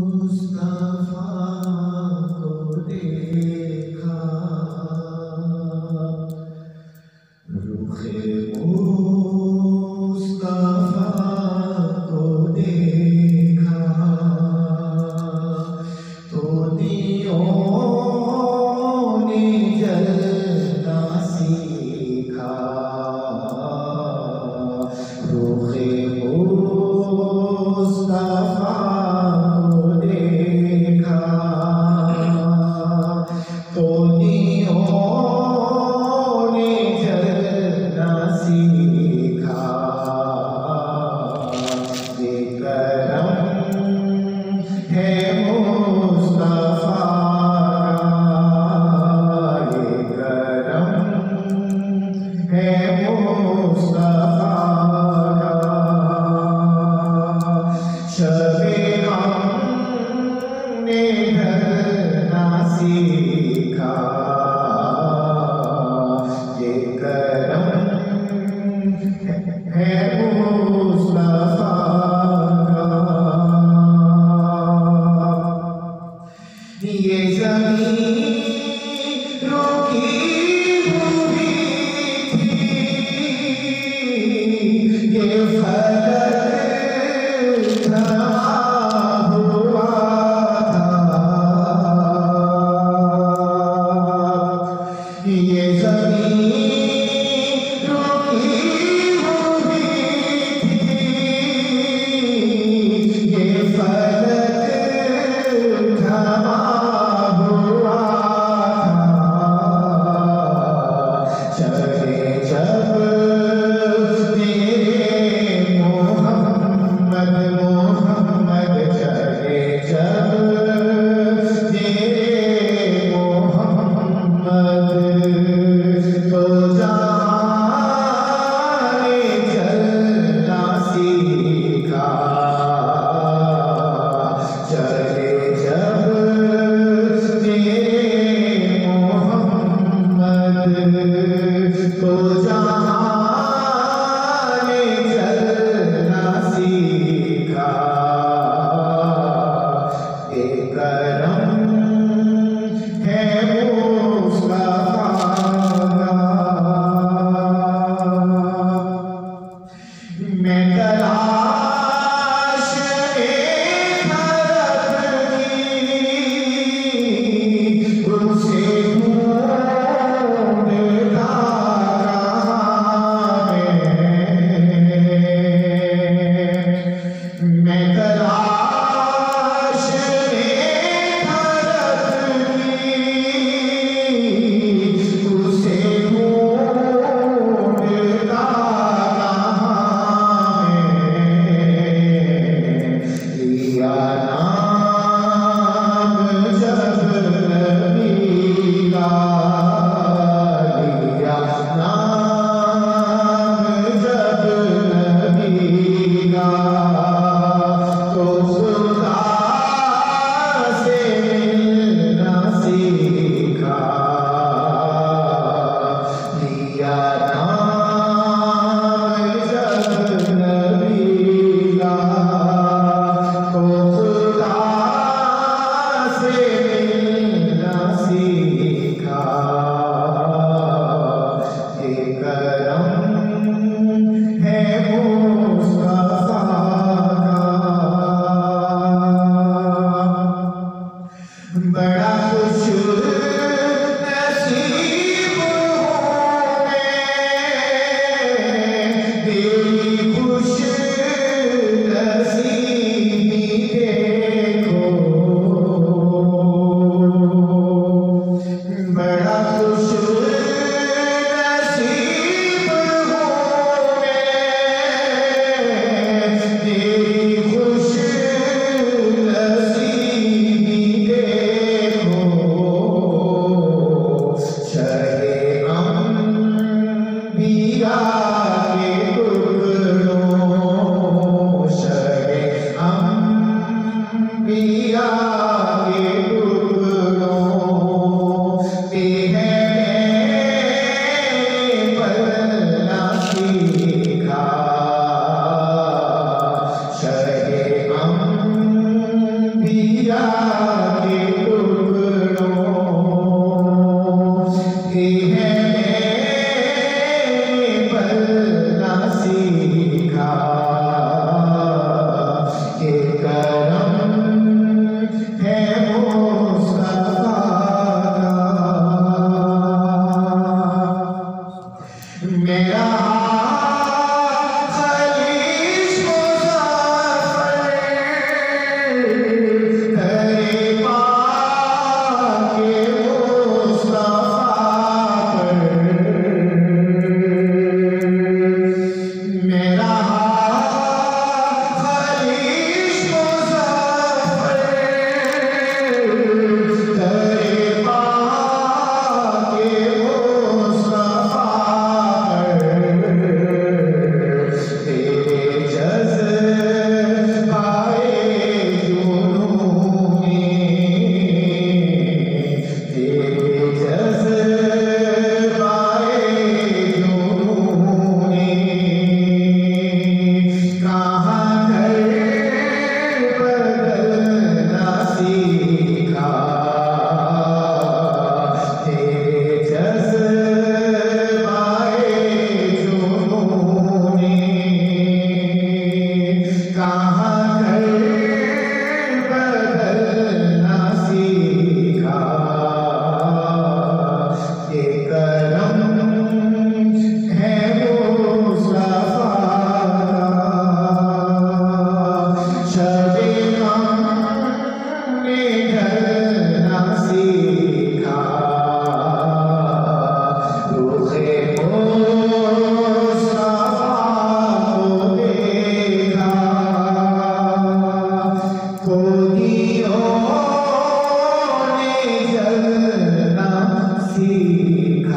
मुस्तफा को देखा, रुखे मुस्तफा को देखा, तो दियों ने जलना सीखा। रुखे मुस्तफा को देखा, तो दियों ने जलना सीखा। ये करम है मुस्तफा का, ये करम है मुस्तफा का। शबे गम ने ढलना सीखा, ये करम है मुस्तफा का। ये ज़मीन रुकी हुई थी, ये फलक थमा हुआ था। ये ज़मीन रुकी हुई थी, ये फलक थमा हुआ था। चले जब तेरे मोहम्मद मोहम्मद, चले जब तेरे मोहम्मद, तो जहाँ ने चलना सीखा। चले जब तेरे मोहम्मद, तो जहाँ ने चलना सीखा। एक करम है मुस्तफा का। मैं तलाश में था रब की, उनसे ढूंढता रहा मैं तलाश में था रब की, उसे ढूंढता रहा लिया नाम जब नबी का, लिया नाम जब नबी का, तो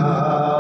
था।